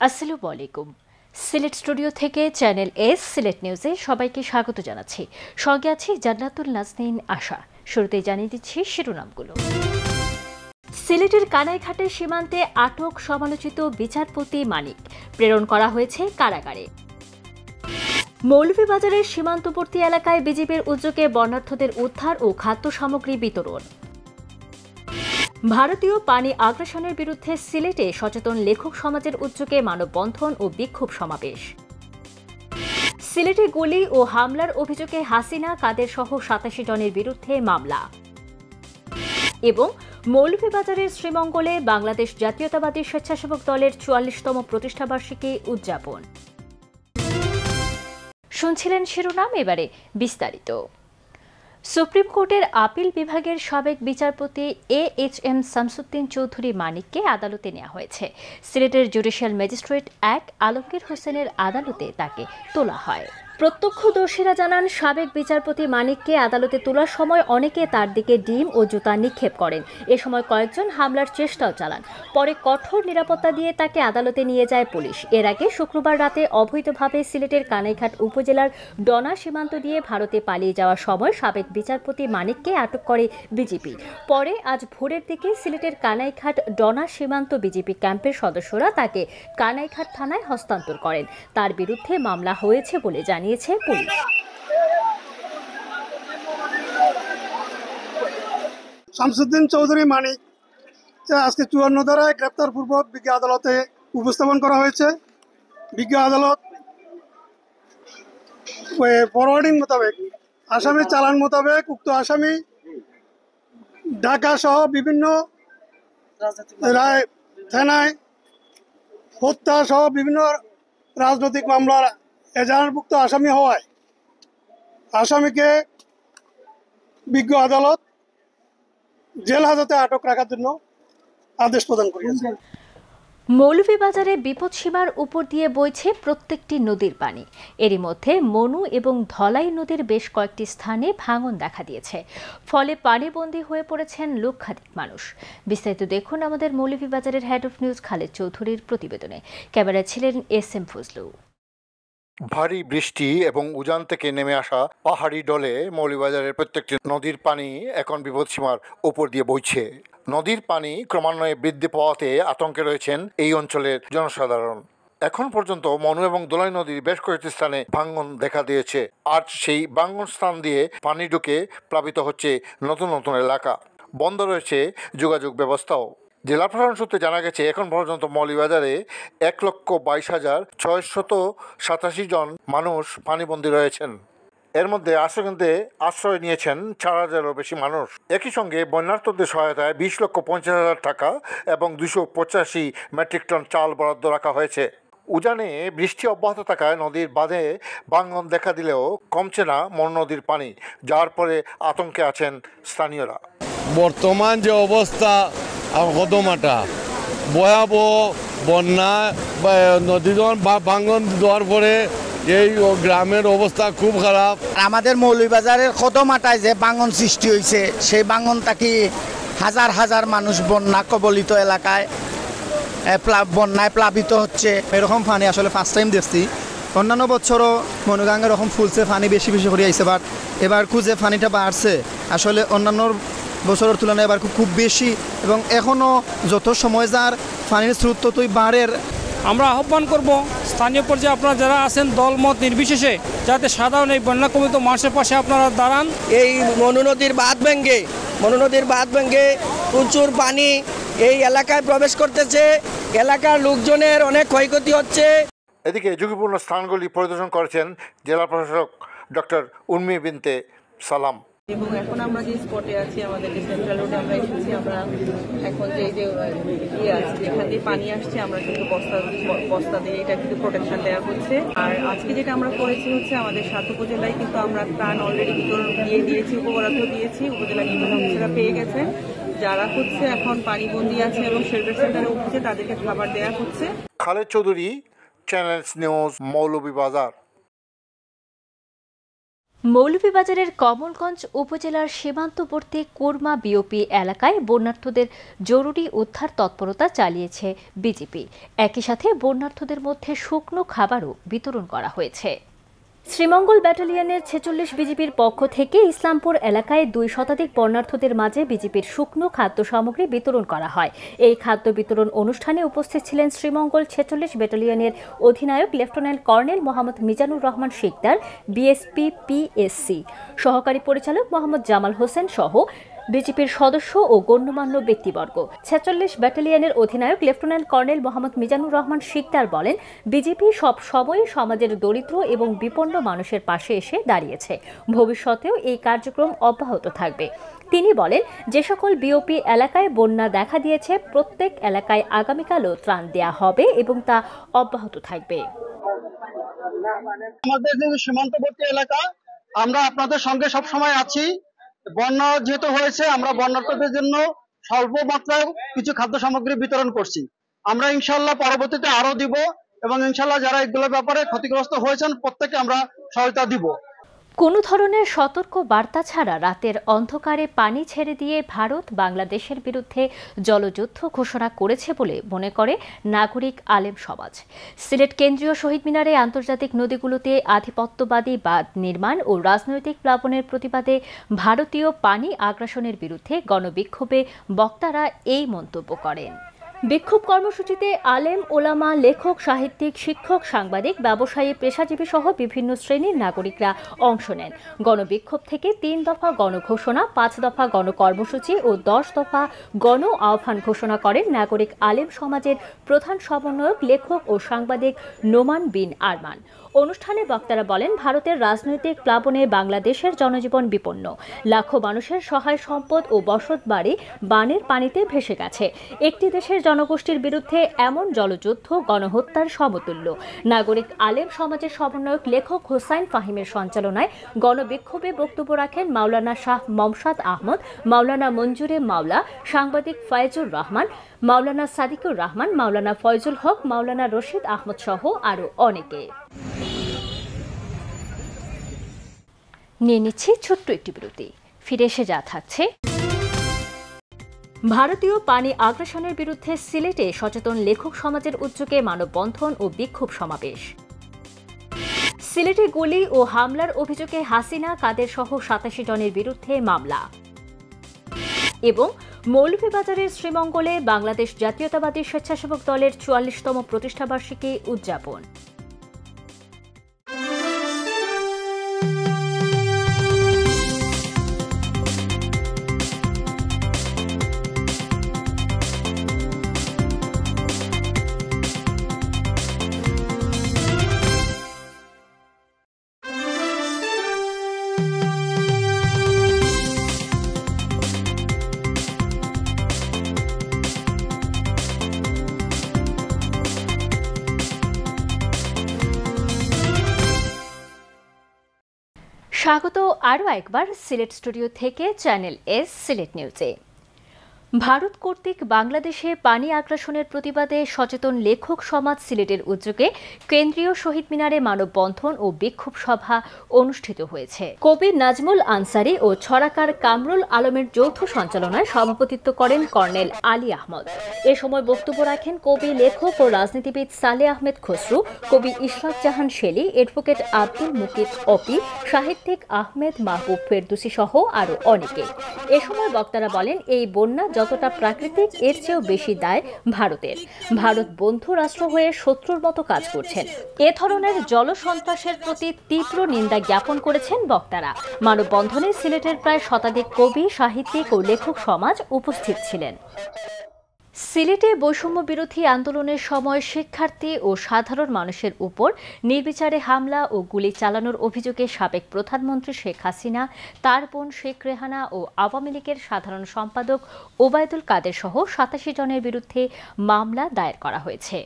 আসসালামু আলাইকুম। সিলেট স্টুডিও থেকে চ্যানেল এস সিলেট নিউজে সবাইকে স্বাগত জানাচ্ছি। সঙ্গে আছি জান্নাতুল নাজনীন আশা। শুরুতেই জানিয়ে দিচ্ছি শিরোনামগুলো। সিলেটের কানাইঘাটের সীমান্তে আটক সমালোচিত বিচারপতি মানিক প্রেরণ করা হয়েছে কারাগারে। মৌলভীবাজারের সীমান্তবর্তী এলাকায় বিজিবির উদ্যোগে বর্ণার্থদের উদ্ধার ও খাদ্য সামগ্রী বিতরণ। ভারতীয় পানি আগ্রাসনের বিরুদ্ধে সিলেটে সচেতন লেখক সমাজের উদ্যোগে মানববন্ধন ও বিক্ষোভ সমাবেশ। সিলেটে গুলি ও হামলার অভিযোগে হাসিনা কাদের সহ ৮৭ জনের বিরুদ্ধে মামলা। এবং মৌলভীবাজারের শ্রীমঙ্গলে বাংলাদেশ জাতীয়তাবাদী স্বেচ্ছাসেবক দলের ৪৪তম প্রতিষ্ঠাবার্ষিকী উদযাপন। শুনছিলেন শিরোনাম, এবারে বিস্তারিত। সুপ্রিম কোর্টের আপিল বিভাগের সাবেক বিচারপতি AHM শামসুদ্দিন চৌধুরী মানিককে আদালতে নেওয়া হয়েছে। সিলেটের জুডিশিয়াল ম্যাজিস্ট্রেট ১ আলমগীর হোসেনের আদালতে তাকে তোলা হয়। প্রত্যক্ষদর্শীরা জানান, সাবেক বিচারপতি মানিককে আদালতে তোলার সময় অনেকে তার দিকে ডিম ও জুতা নিক্ষেপ করেন। এ সময় কয়েকজন হামলার চেষ্টাও চালান। পরে কঠোর নিরাপত্তা দিয়ে তাকে আদালতে নিয়ে যায় পুলিশ। এর আগে শুক্রবার রাতে অবৈধভাবে সিলেটের কানাইঘাট উপজেলার ডনা সীমান্ত দিয়ে ভারতে পালিয়ে যাওয়ার সময় সাবেক বিচারপতি মানিককে আটক করে বিজিবি। পরে আজ ভোরের দিকে সিলেটের কানাইঘাট ডনা সীমান্ত বিজিবি ক্যাম্পের সদস্যরা তাকে কানাইঘাট থানায় হস্তান্তর করেন। তার বিরুদ্ধে মামলা হয়েছে বলে জানিয়েছে পুলিশ। শামসুদ্দিন চৌধুরী মানিক আজকে ৫৪ ধারায় গ্রেপ্তারপূর্বক বিজ্ঞ আদালতে উপস্থাপন করা হয়েছে। বিজ্ঞ আদালত ফরওয়ার্ডিং মোতাবেক আসামি চালান মোতাবেক উক্ত আসামি ঢাকা সহ বিভিন্ন থানায় হত্যা সহ বিভিন্ন রাজনৈতিক মামলার এজাহারভুক্ত আসামি হওয়ায় আসামিকে বিজ্ঞ আদালত জেল হাজতে আটক রাখার জন্য আদেশ প্রদান করেছে। মৌলভীবাজারে বিপদসীমার উপর দিয়ে বইছে প্রত্যেকটি নদীর পানি। এরই মধ্যে মনু এবং ধলাই নদীর বেশ কয়েকটি স্থানে ভাঙন দেখা দিয়েছে। ফলে পানিবন্দী হয়ে পড়েছেন লক্ষাধিক মানুষ। বিস্তারিত দেখুন আমাদের মৌলভীবাজারের হেড অফ নিউজ খালেদ চৌধুরীর প্রতিবেদনে। ক্যামেরায় ছিলেন SM ফজলু। ভারী বৃষ্টি এবং উজান থেকে নেমে আসা পাহাড়ি ডলে মৌলভীবাজারের প্রত্যেকটি নদীর পানি এখন বিপদসীমার উপর দিয়ে বইছে। নদীর পানি ক্রমান্বয়ে বৃদ্ধি পাওয়াতে আতঙ্কে রয়েছেন এই অঞ্চলের জনসাধারণ। এখন পর্যন্ত মনু এবং দোলাই নদীর বেশ কয়েকটি স্থানে ভাঙন দেখা দিয়েছে। আর সেই ভাঙন স্থান দিয়ে পানি ঢুকে প্লাবিত হচ্ছে নতুন নতুন এলাকা। বন্ধ রয়েছে যোগাযোগ ব্যবস্থাও। জেলা প্রশাসন সূত্রে জানা গেছে, এখন পর্যন্ত মৌলভীবাজারে ১,২২,৬87 জন মানুষ পানিবন্দী রয়েছেন। এর মধ্যে আশ্রয়কেন্দ্রে আশ্রয় নিয়েছেন ৪,০০০-এরও বেশি মানুষ। একই সঙ্গে বন্যার্তদের সহায়তায় ২০,৫০,০০০ টাকা এবং ২৮৫ মেট্রিক টন চাল বরাদ্দ রাখা হয়েছে। উজানে বৃষ্টি অব্যাহত থাকায় নদীর বাঁধে ভাঙন দেখা দিলেও কমছে না মনু নদীর পানি, যার পরে আতঙ্কে আছেন স্থানীয়রা। বর্তমান যে অবস্থা কদমাটা ভয়াবহ, বন্যা নদী ভাঙন দেওয়ার পরে এই গ্রামের অবস্থা খুব খারাপ। আমাদের মৌলভীবাজারের কদমাটায় যে ভাঙন সৃষ্টি হয়েছে, সেই ভাঙনটা কি হাজার হাজার মানুষ বন্যা কবলিত এলাকায় বন্যায় প্লাবিত হচ্ছে। এরকম পানি আসলে ফার্স্ট টাইম দেখছি। অন্যান্য বছরও মনুগাঙ্গে এরকম ফুলছে, পানি বেশি বেশি করে আইছে, বাট এবার খুঁজে পানিটা বাড়ছে। আসলে অন্যান্য বছরের তুলনায় এবার খুব বেশি, এবং এখনও যত সময় যার পানির স্রোত ততই বাড়ের। আমরা আহ্বান করব স্থানীয় পর্যায়ে আপনারা যারা আছেন দলমত নির্বিশেষে, যাতে সাধারণ এই বন্যা কবলিত মানুষের পাশে আপনারা দাঁড়ান। এই মনু নদীর বাঁধ ভেঙে প্রচুর পানি এই এলাকায় প্রবেশ করতেছে। এলাকার লোকজনের অনেক ক্ষয়ক্ষতি হচ্ছে। এদিকে ঝুঁকিপূর্ণ স্থানগুলি পরিদর্শন করেছেন জেলা প্রশাসক ডক্টর উর্মি বিনতে সালাম। এবং এখন আমরা যে স্পটে আছি, আমাদের যে সেন্ট্রাল রোডে আমরা এসেছি, আমরা এখন যে আছে যেখান দিয়ে পানি আসছে, আমরা কিন্তু বস্তা দিয়ে এটা কিন্তু প্রোটেকশন দেওয়া হচ্ছে। আর আজকে যেটা আমরা করেছি হচ্ছে, আমাদের ৭ উপজেলায় কিন্তু আমরা ত্রাণ অলরেডি বিতরণ দিয়ে দিয়েছি, উপবরাদ্দ দিয়েছি। উপজেলা নির্বাহী অফিসাররা পেয়ে গেছেন। যারা হচ্ছে এখন পানিবন্দী আছে এবং শেল্টার সেন্টারে উঠছে, তাদেরকে খাবার দেওয়া হচ্ছে। Khaled Chowdhury, channel news, Moulvibazar. মৌলভীবাজারের কমলগঞ্জ উপজেলার সীমান্তবর্তী কুরমা বিওপি এলাকায় বন্যার্থদের জরুরি উদ্ধার তৎপরতা চালিয়েছে বিজিপি। একই সাথে বন্যার্থদের মধ্যে শুকনো খাবারও বিতরণ করা হয়েছে। শ্রীমঙ্গল ব্যাটালিয়নের 46 বিজিবির পক্ষ থেকে ইসলামপুর এলাকায় 2 শতাধিক বন্যার্থদের মাঝে বিজিবির শুকনো খাদ্য সামগ্রী বিতরণ করা হয়। এই খাদ্য বিতরণ অনুষ্ঠানে উপস্থিত ছিলেন শ্রীমঙ্গল 46 ব্যাটালিয়নের অধিনায়ক lieutenant colonel Mohammad Mizanur Rahman Sikder, BSP PSC সহকারী পরিচালক মোহাম্মদ জামাল হোসেন সহ বিজিপির সদস্য ও গণ্যমান্য ব্যক্তিবর্গ। 46 ব্যাটালিয়নের অধিনায়ক লেফটেন্যান্ট কর্নেল মোহাম্মদ মিজানুর রহমান শিকদার বলেন, বিজিপি সব সময় সমাজের দরিদ্র এবং বিপন্ন মানুষের পাশে এসে দাঁড়িয়েছে। ভবিষ্যতেও এই কার্যক্রম অব্যাহত থাকবে। তিনি বলেন, যে সকল বিওপি এলাকায় বন্যা দেখা দিয়েছে প্রত্যেক এলাকায় আগামীকালও ত্রাণ দেয়া হবে এবং তা অব্যাহত থাকবে। আমাদের যে সীমান্তবর্তী এলাকা, আমরা আপনাদের সঙ্গে সব সময় আছি। বন্যা যেহেতু হয়েছে, আমরা বন্যার্থদের জন্য স্বল্প মাত্রায় কিছু খাদ্য সামগ্রী বিতরণ করছি। আমরা ইনশাল্লাহ পরবর্তীতে আরো দিব এবং ইনশাল্লাহ যারা এগুলোর ব্যাপারে ক্ষতিগ্রস্ত হয়েছেন প্রত্যেককে আমরা সহায়তা দিব। কোনো ধরনের সতর্ক বার্তা ছাড়া রাতের অন্ধকারে পানি ছেড়ে দিয়ে ভারত বাংলাদেশের বিরুদ্ধে জলযুদ্ধ ঘোষণা করেছে বলে মনে করে নাগরিক আলেম সমাজ। সিলেট কেন্দ্রীয় শহীদ মিনারে আন্তর্জাতিক নদীগুলোতে আধিপত্যবাদী বাঁধ নির্মাণ ও রাজনৈতিক প্লাবনের প্রতিবাদে ভারতীয় পানি আগ্রাসনের বিরুদ্ধে গণবিক্ষোভে বক্তারা এই মন্তব্য করেন। বিক্ষোভ কর্মসূচিতে আলেম, ওলামা, লেখক, সাহিত্যিক, শিক্ষক, সাংবাদিক, ব্যবসায়ী, পেশাজীবী সহ বিভিন্ন শ্রেণীর নাগরিকরা অংশ নেন। গণবিক্ষোভ থেকে 3 দফা গণঘোষণা, 5 দফা গণকর্মসূচি ও 10 দফা গণ আহ্বান ঘোষণা করেন নাগরিক আলেম সমাজের প্রধান সমন্বয়ক, লেখক ও সাংবাদিক নোমান বিন আরমান। অনুষ্ঠানে বক্তারা বলেন, ভারতের রাজনৈতিক প্লাবনে বাংলাদেশের জনজীবন বিপন্ন। লাখো মানুষের সহায় সম্পদ ও বসতবাড়ি বানের পানিতে ভেসে গেছে। একটি দেশের জনগোষ্ঠীর বিরুদ্ধে এমন জলযুদ্ধ গণহত্যার সমতুল্য। নাগরিক আলেম সমাজের সমন্বয়ক লেখক হোসাইন ফাহিমের সঞ্চালনায় গণবিক্ষোভে বক্তব্য রাখেন মাওলানা শাহ মমসাদ আহমদ, মাওলানা মঞ্জুরে মাওলা, সাংবাদিক ফয়েজুর রহমান, মাওলানা সাদিকুর রহমান, মাওলানা ফয়জুল হক, মাওলানা রশিদ আহমদ সহ আরও অনেকে। নিয়ে নিচ্ছি ছোট্ট একটি বিরতি, ফিরে এসে যা থাকছে। ভারতীয় পানি আগ্রাসনের বিরুদ্ধে সিলেটে সচেতন লেখক সমাজের উদ্যোগে মানববন্ধন ও বিক্ষোভ সমাবেশ। সিলেটে গুলি ও হামলার অভিযোগে হাসিনা, কাদের সহ 87 জনের বিরুদ্ধে মামলা। এবং মৌলভীবাজারের শ্রীমঙ্গলে বাংলাদেশ জাতীয়তাবাদী স্বেচ্ছাসেবক দলের 44তম প্রতিষ্ঠাবার্ষিকী উদযাপন। স্বাগত আরও একবার সিলেট স্টুডিও থেকে চ্যানেল এস সিলেট নিউজে। ভারত কর্তৃক বাংলাদেশে পানি আগ্রাসনের প্রতিবাদে সচেতন লেখক সমাজ সিলেটের উদ্যোগে কেন্দ্রীয় শহীদ মিনারে মানববন্ধন ও বিক্ষোভ সভা অনুষ্ঠিত হয়েছে। কবি নাজমুল আনসারি ও ছড়াকার কামরুল আলমের যৌথ সঞ্চালনায় সভাপতিত্ব করেন কর্নেল আলী আহমদ। এ সময় বক্তব্য রাখেন কবি, লেখক ও রাজনীতিবিদ সালে আহমেদ খসরু, কবি ইশরাক জাহান শেলি, অ্যাডভোকেট আব্দুল মুকিত অপি, সাহিত্যিক আহমেদ মাহবুব ফেরদৌসী সহ আরও অনেকে। এ সময় বক্তারা বলেন, এই বন্যা যতটা প্রাকৃতিক এর চেয়েও বেশি দায় ভারতের। ভারত বন্ধু রাষ্ট্র হয়ে শত্রুর মতো কাজ করছেন। এ ধরনের জলসন্ত্রাসের প্রতি তীব্র নিন্দা জ্ঞাপন করেছেন বক্তারা। মানববন্ধনে সিলেটের প্রায় শতাধিক কবি, সাহিত্যিক ও লেখক সমাজ উপস্থিত ছিলেন। সিলেটে বৈষম্য বিরোধী আন্দোলনের সময় শিক্ষার্থী ও সাধারণ মানুষের উপর নির্বিচারে হামলা ও গুলি চালানোর অভিযোগে সাবেক প্রধানমন্ত্রী শেখ হাসিনা, তার বোন শেখ রেহানা ও আওয়ামী লীগের সাধারণ সম্পাদক ওবায়দুল কাদের সহ 87 জনের বিরুদ্ধে মামলা দায়ের করা হয়েছে।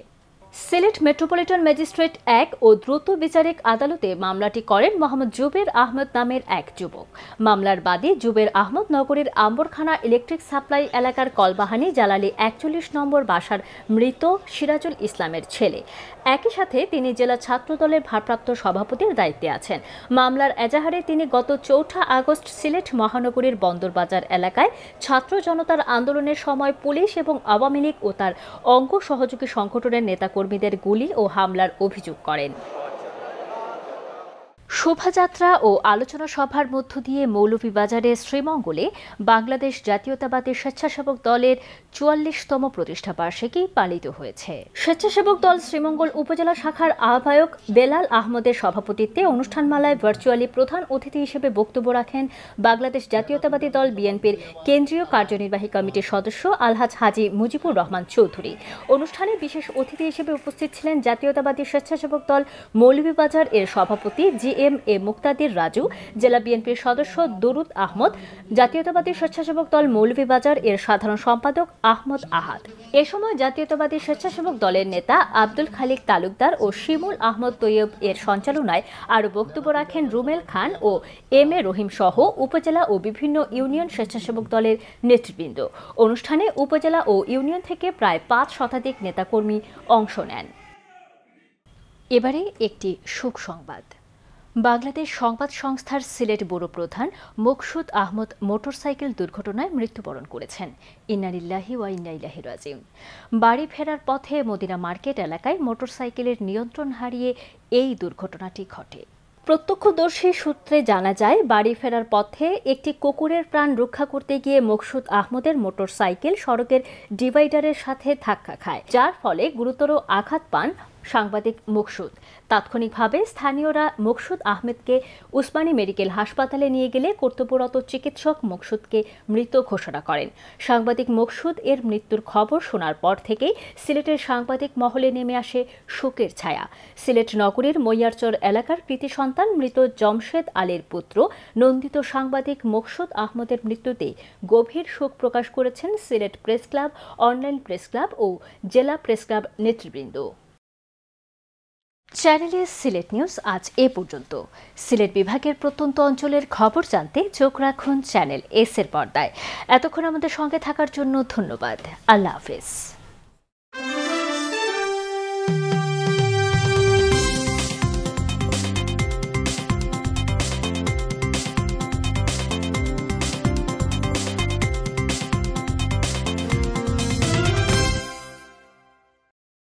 সিলেট মেট্রোপলিটন ম্যাজিস্ট্রেট 1 ও দ্রুত বিচারিক আদালতে মামলাটি করেন মোহাম্মদ জুবের আহমদ নামের এক যুবক। মামলার বাদী জুবের আহমদ নগরীর আম্বরখানা ইলেকট্রিক সাপ্লাই এলাকার কলবাহানি জালালি 41 নম্বর বাসার মৃত সিরাজুল ইসলামের ছেলে। একই সাথে তিনি জেলা ছাত্রদলের ভারপ্রাপ্ত সভাপতির দায়িত্বে আছেন। মামলার এজাহারে তিনি গত 4 আগস্ট সিলেট মহানগরীর বন্দরবাজার এলাকায় ছাত্র জনতার আন্দোলনের সময় পুলিশ এবং আওয়ামী লীগ ও তার অঙ্গ সহযোগী সংগঠনের নেতাকর্মীদের গুলি ও হামলার অভিযোগ করেন। শোভাযাত্রা ও আলোচনা সভার মধ্য দিয়ে মৌলভীবাজারের শ্রীমঙ্গলে বাংলাদেশ জাতীয়তাবাদী স্বেচ্ছাসেবক দলের 44তম প্রতিষ্ঠা বার্ষিকী পালিত হয়েছে। স্বেচ্ছাসেবক দল শ্রীমঙ্গল উপজেলা শাখার আহ্বায়ক বেলাল আহমদের সভাপতিত্বে অনুষ্ঠানমালায় ভার্চুয়ালি প্রধান অতিথি হিসেবে বক্তব্য রাখেন বাংলাদেশ জাতীয়তাবাদী দল বিএনপির কেন্দ্রীয় কার্যনির্বাহী কমিটির সদস্য আলহাজ হাজী মুজিবুর রহমান চৌধুরী। অনুষ্ঠানে বিশেষ অতিথি হিসেবে উপস্থিত ছিলেন জাতীয়তাবাদী স্বেচ্ছাসেবক দল মৌলভীবাজার এর সভাপতি এ মুক্তাদির রাজু, জেলা বিএনপির সদস্য দরুদ আহমদ, জাতীয়তাবাদী স্বেচ্ছাসেবক দল মৌলভীবাজার এর সাধারণ সম্পাদক আহমদ আহাদ। এ সময় জাতীয়তাবাদী স্বেচ্ছাসেবক দলের নেতা আব্দুল খালিক তালুকদার ও শিমুল আহমদ তৈয়ব এর সঞ্চালনায় আরও বক্তব্য রাখেন রুমেল খান ও এম এ রহিম সহ উপজেলা ও বিভিন্ন ইউনিয়ন স্বেচ্ছাসেবক দলের নেতৃবৃন্দ। অনুষ্ঠানে উপজেলা ও ইউনিয়ন থেকে প্রায় 5 শতাধিক নেতাকর্মী অংশ নেন। এবারে একটি শোক সংবাদ। বাংলাদেশ সংবাদ সংস্থার সিলেট ব্যুরো প্রধান মকসুদ আহমদ মোটরসাইকেল দুর্ঘটনায় মৃত্যুবরণ করেছেন। ইন্না লিল্লাহি ওয়া ইন্না ইলাইহি রাজিউন। বাড়ি ফেরার পথে মদিনা মার্কেট এলাকায় মোটরসাইকেলের নিয়ন্ত্রণ হারিয়ে এই দুর্ঘটনাটি ঘটে। প্রত্যক্ষদর্শী সূত্রে জানা যায়, বাড়ি ফেরার পথে একটি কুকুরের প্রাণ রক্ষা করতে গিয়ে মকসুদ আহমদের মোটরসাইকেল সড়কের ডিভাইডারের সাথে ধাক্কা খায়, যার ফলে গুরুতর আঘাত পান সাংবাদিক মকসুদ। তাৎক্ষণিকভাবে স্থানীয়রা মকসুদ আহমেদকে উসমানী মেডিকেল হাসপাতালে নিয়ে গেলে কর্তব্যরত চিকিৎসক মকসুদকে মৃত ঘোষণা করেন। সাংবাদিক মকসুদ এর মৃত্যুর খবর শোনার পর থেকেই সিলেটের সাংবাদিক মহলে নেমে আসে শোকের ছায়া। সিলেট নগরীর মৈয়ারচর এলাকার কৃতি সন্তান মৃত জমশেদ আলীর পুত্র নন্দিত সাংবাদিক মকসুদ আহমদের মৃত্যুতে গভীর শোক প্রকাশ করেছেন Sylhet press club, online press club ও জেলা প্রেস ক্লাব নেতৃবৃন্দ। চ্যানেলে সিলেট নিউজ আজ এ পর্যন্ত। সিলেট বিভাগের প্রত্যন্ত অঞ্চলের খবর জানতে চোখ রাখুন চ্যানেল এস এর পর্দায়। এতক্ষণ আমাদের সঙ্গে থাকার জন্য ধন্যবাদ। আল্লাহ হাফেজ।